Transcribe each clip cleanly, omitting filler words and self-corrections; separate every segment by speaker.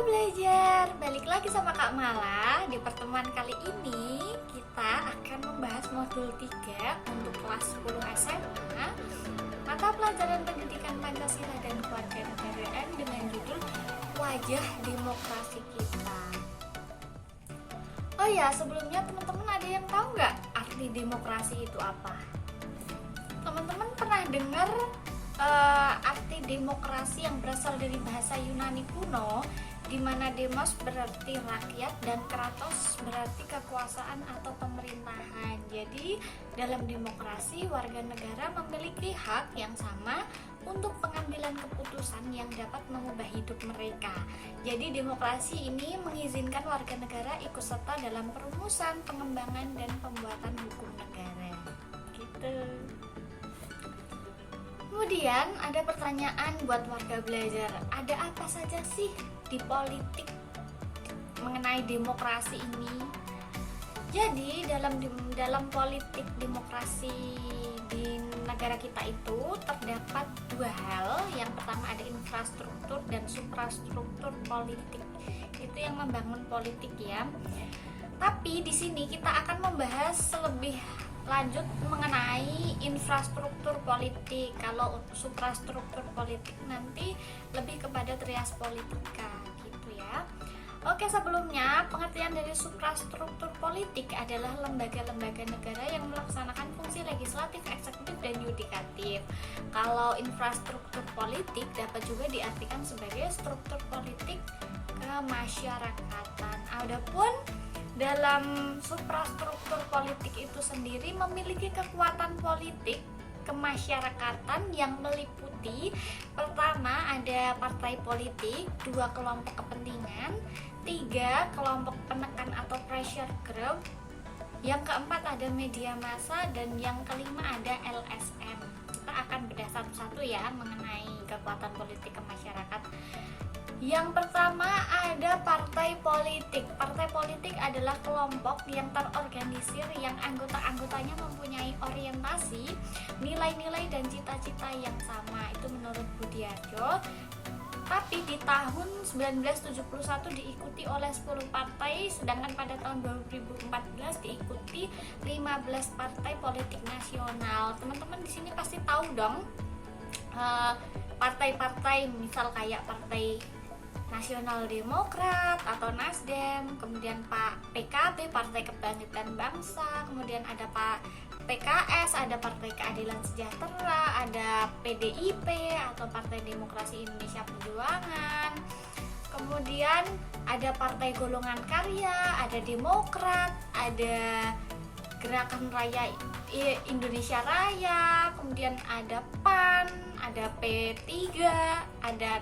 Speaker 1: Belajar, balik lagi sama Kak Mala. Di pertemuan kali ini kita akan membahas modul 3 untuk kelas 10 SMA, mata pelajaran pendidikan Pancasila dan Kewarganegaraan dengan judul Wajah Demokrasi Kita. Oh ya, sebelumnya teman-teman ada yang tahu nggak arti demokrasi itu apa? Teman-teman pernah dengar arti demokrasi yang berasal dari bahasa Yunani kuno, di mana demos berarti rakyat dan kratos berarti kekuasaan atau pemerintahan. Jadi dalam demokrasi warga negara memiliki hak yang sama untuk pengambilan keputusan yang dapat mengubah hidup mereka. Jadi demokrasi ini mengizinkan warga negara ikut serta dalam perumusan, pengembangan dan pembuatan hukum negara. Gitu. Kemudian ada pertanyaan buat warga belajar, ada apa saja sih di politik mengenai demokrasi ini? Jadi dalam politik demokrasi di negara kita itu terdapat dua hal. Yang pertama ada infrastruktur dan suprastruktur politik. Itu yang membangun politik ya. Tapi di sini kita akan membahas lebih lanjut mengenai infrastruktur politik. Kalau suprastruktur politik nanti lebih kepada trias politika gitu ya. Oke, sebelumnya pengertian dari suprastruktur politik adalah lembaga-lembaga negara yang melaksanakan fungsi legislatif, eksekutif, dan yudikatif. Kalau infrastruktur politik dapat juga diartikan sebagai struktur politik kemasyarakatan. Adapun dalam suprastruktur politik itu sendiri memiliki kekuatan politik kemasyarakatan yang meliputi pertama ada partai politik, dua kelompok kepentingan, tiga kelompok penekan atau pressure group, yang keempat ada media massa, dan yang kelima ada LSM. Kita akan bedah satu-satu ya mengenai kekuatan politik kemasyarakat. Yang pertama ada partai politik. Partai politik adalah kelompok yang terorganisir yang anggota-anggotanya mempunyai orientasi, nilai-nilai dan cita-cita yang sama. Itu menurut Budiarjo. Tapi di tahun 1971 diikuti oleh 10 partai, sedangkan pada tahun 2014 diikuti 15 partai politik nasional. Teman-teman di sini pasti tahu dong partai-partai, misal kayak Partai Nasional Demokrat atau Nasdem, kemudian PKB, Partai Kebangkitan Bangsa, kemudian ada PKS, ada Partai Keadilan Sejahtera, ada PDIP atau Partai Demokrasi Indonesia Perjuangan, kemudian ada Partai Golongan Karya, ada Demokrat, ada Gerakan Raya Indonesia Raya, kemudian ada PAN, ada P3, ada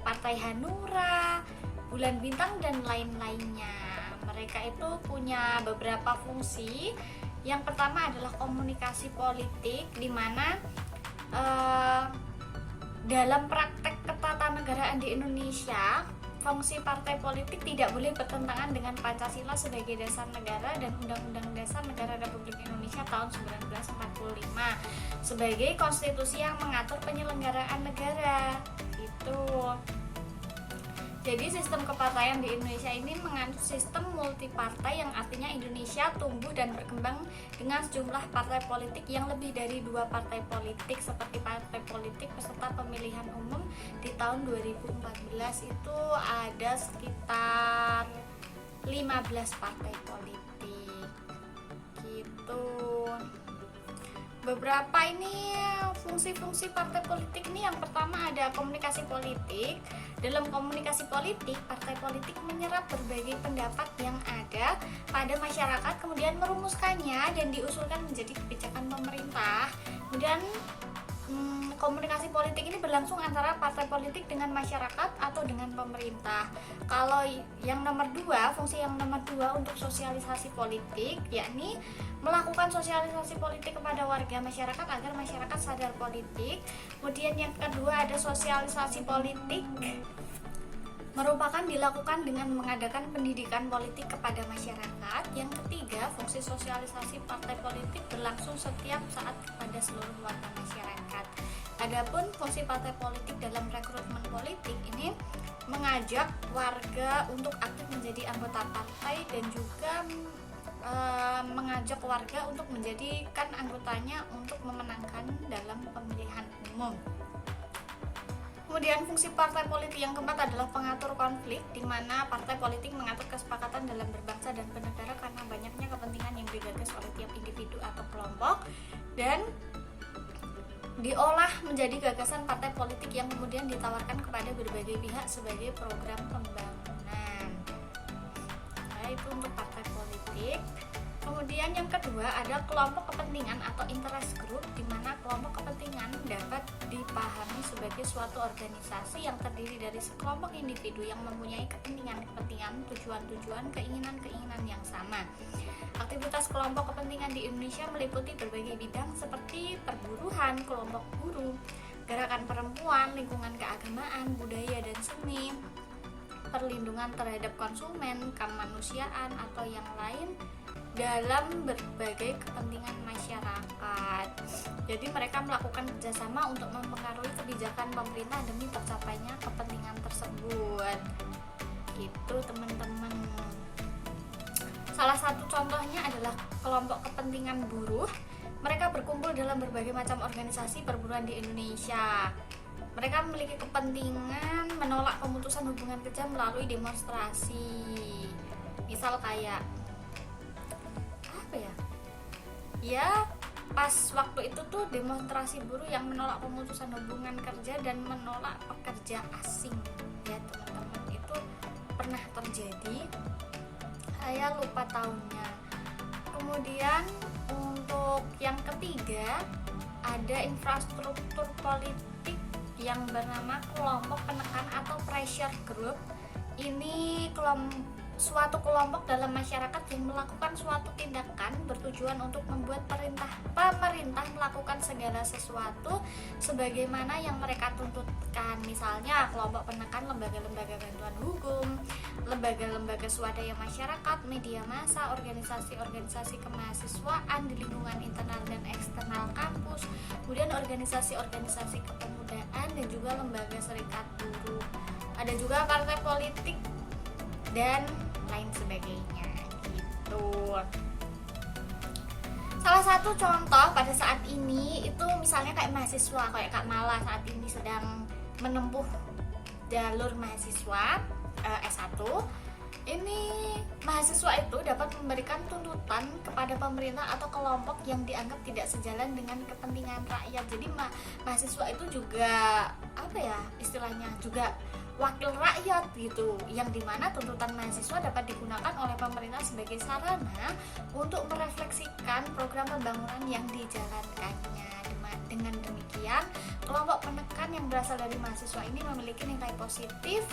Speaker 1: Partai Hanura, Bulan Bintang, dan lain-lainnya. Mereka itu punya beberapa fungsi. Yang pertama adalah komunikasi politik, di mana dalam praktek ketatanegaraan di Indonesia, fungsi partai politik tidak boleh bertentangan dengan Pancasila sebagai dasar negara dan Undang-Undang Dasar Negara Republik Indonesia tahun 1945 sebagai konstitusi yang mengatur penyelenggaraan negara. Itu. Jadi sistem kepartaian di Indonesia ini menganut sistem multipartai, yang artinya Indonesia tumbuh dan berkembang dengan sejumlah partai politik yang lebih dari 2 partai politik, seperti partai politik peserta pemilihan umum di tahun 2014 itu ada sekitar 15 partai politik gitu. Beberapa ini fungsi-fungsi partai politik ini, yang pertama ada komunikasi politik. Dalam komunikasi politik, partai politik menyerap berbagai pendapat yang ada pada masyarakat, kemudian merumuskannya dan diusulkan menjadi kebijakan pemerintah. Kemudian komunikasi politik ini berlangsung antara partai politik dengan masyarakat atau dengan pemerintah. Kalau yang nomor 2, fungsi yang nomor 2 untuk sosialisasi politik, yakni melakukan sosialisasi politik kepada warga masyarakat agar masyarakat sadar politik. Kemudian yang kedua ada sosialisasi politik, merupakan dilakukan dengan mengadakan pendidikan politik kepada masyarakat. Yang ketiga, fungsi sosialisasi partai politik berlangsung setiap saat kepada seluruh warga masyarakat. Adapun fungsi partai politik dalam rekrutmen politik ini mengajak warga untuk aktif menjadi anggota partai dan juga mengajak warga untuk menjadikan anggotanya untuk memenangkan dalam pemilihan umum. Kemudian fungsi partai politik yang keempat adalah pengatur konflik, di mana partai politik mengatur kesepakatan dalam berbangsa dan bernegara karena banyaknya kepentingan yang digagas oleh tiap individu atau kelompok dan diolah menjadi gagasan partai politik yang kemudian ditawarkan kepada berbagai pihak sebagai program pembangunan. Nah, itu untuk partai politik. Kemudian yang kedua ada kelompok kepentingan atau interest group, di mana kelompok kepentingan dapat dipahami sebagai suatu organisasi yang terdiri dari sekelompok individu yang mempunyai kepentingan-kepentingan, tujuan-tujuan, keinginan-keinginan yang sama. Aktivitas kelompok kepentingan di Indonesia meliputi berbagai bidang seperti perburuhan, kelompok buruh, gerakan perempuan, lingkungan keagamaan, budaya dan seni, perlindungan terhadap konsumen, kemanusiaan atau yang lain dalam berbagai kepentingan masyarakat. Jadi mereka melakukan kerjasama untuk mempengaruhi kebijakan pemerintah demi tercapainya kepentingan tersebut. Gitu teman-teman. Salah satu contohnya adalah kelompok kepentingan buruh. Mereka berkumpul dalam berbagai macam organisasi perburuhan di Indonesia. Mereka memiliki kepentingan menolak pemutusan hubungan kerja melalui demonstrasi. Misal kayak ya pas waktu itu tuh demonstrasi buruh yang menolak pemutusan hubungan kerja dan menolak pekerja asing ya teman-teman, itu pernah terjadi, saya lupa tahunnya. Kemudian untuk yang ketiga ada infrastruktur politik yang bernama kelompok penekan atau pressure group. Ini suatu kelompok dalam masyarakat yang melakukan suatu tindakan bertujuan untuk membuat pemerintah melakukan segala sesuatu sebagaimana yang mereka tuntutkan. Misalnya kelompok penekan lembaga-lembaga bantuan hukum, lembaga-lembaga swadaya masyarakat, media massa, organisasi-organisasi kemahasiswaan di lingkungan internal dan eksternal kampus, kemudian organisasi-organisasi kepemudaan dan juga lembaga serikat buruh. Ada juga partai politik dan lain sebagainya gitu. Salah satu contoh pada saat ini itu misalnya kayak mahasiswa, kayak Kak Mala saat ini sedang menempuh jalur mahasiswa S1. Ini mahasiswa itu dapat memberikan tuntutan kepada pemerintah atau kelompok yang dianggap tidak sejalan dengan kepentingan rakyat. Jadi mahasiswa itu juga istilahnya juga wakil rakyat gitu, yang dimana tuntutan mahasiswa dapat digunakan oleh pemerintah sebagai sarana untuk merefleksikan program pembangunan yang dijalankannya. Dengan demikian, kelompok penekan yang berasal dari mahasiswa ini memiliki nilai positif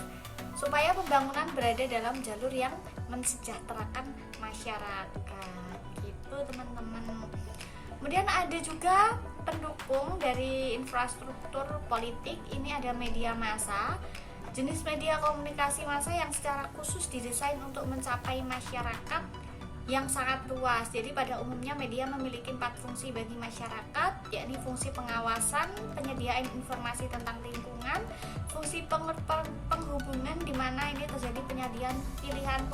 Speaker 1: supaya pembangunan berada dalam jalur yang mensejahterakan masyarakat gitu teman-teman. Kemudian ada juga pendukung dari infrastruktur politik, ini ada media massa. Jenis media komunikasi massa yang secara khusus didesain untuk mencapai masyarakat yang sangat luas. Jadi pada umumnya media memiliki 4 fungsi bagi masyarakat, yakni fungsi pengawasan, penyediaan informasi tentang lingkungan, fungsi penghubungan di mana ini terjadi penyediaan pilihan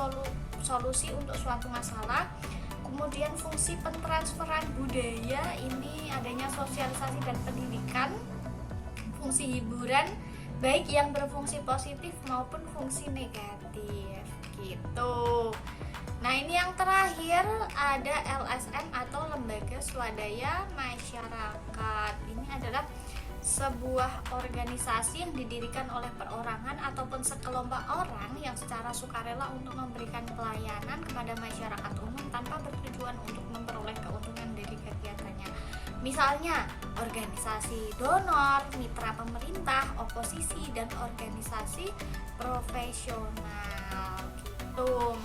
Speaker 1: solusi untuk suatu masalah. Kemudian fungsi pentransferan budaya, ini adanya sosialisasi dan pendidikan. Fungsi hiburan, baik yang berfungsi positif maupun fungsi negatif gitu. Nah ini yang terakhir ada LSM atau Lembaga Swadaya Masyarakat. Ini adalah sebuah organisasi yang didirikan oleh perorangan ataupun sekelompok orang yang secara sukarela untuk memberikan pelayanan kepada masyarakat umum tanpa bertujuan untuk memperoleh keuntungan dari kegiatannya. Misalnya organisasi donor, mitra pemerintah, oposisi, dan organisasi profesional gitu.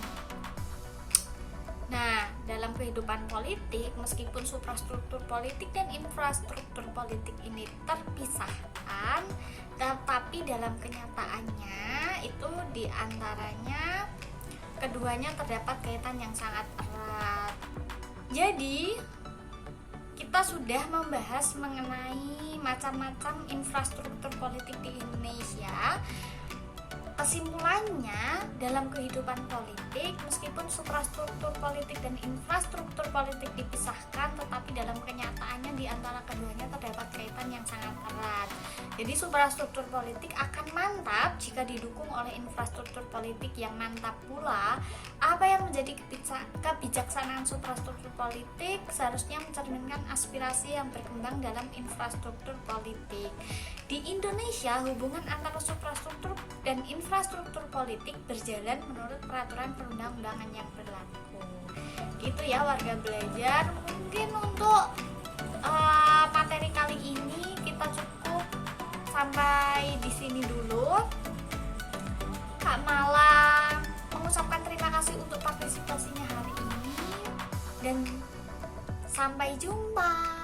Speaker 1: Nah, dalam kehidupan politik, meskipun suprastruktur politik dan infrastruktur politik ini terpisahkan, tetapi dalam kenyataannya itu diantaranya keduanya terdapat kaitan yang sangat erat. Jadi kita sudah membahas mengenai macam-macam infrastruktur politik di Indonesia. Kesimpulannya, dalam kehidupan politik, meskipun suprastruktur politik dan infrastruktur politik dipisahkan, tetapi dalam kenyataannya di antara keduanya terdapat kaitan yang sangat erat. Jadi suprastruktur politik akan mantap jika didukung oleh infrastruktur politik yang mantap pula. Apa yang menjadi kebijaksanaan suprastruktur politik seharusnya mencerminkan aspirasi yang berkembang dalam infrastruktur politik. Di Indonesia, hubungan antara suprastruktur dan infrastruktur politik berjalan menurut peraturan perundang-undangan yang berlaku. Gitu ya warga belajar. Mungkin untuk materi kali ini kita cukup sampai di sini dulu. Kak Mala mengucapkan terima kasih untuk partisipasinya hari ini dan sampai jumpa.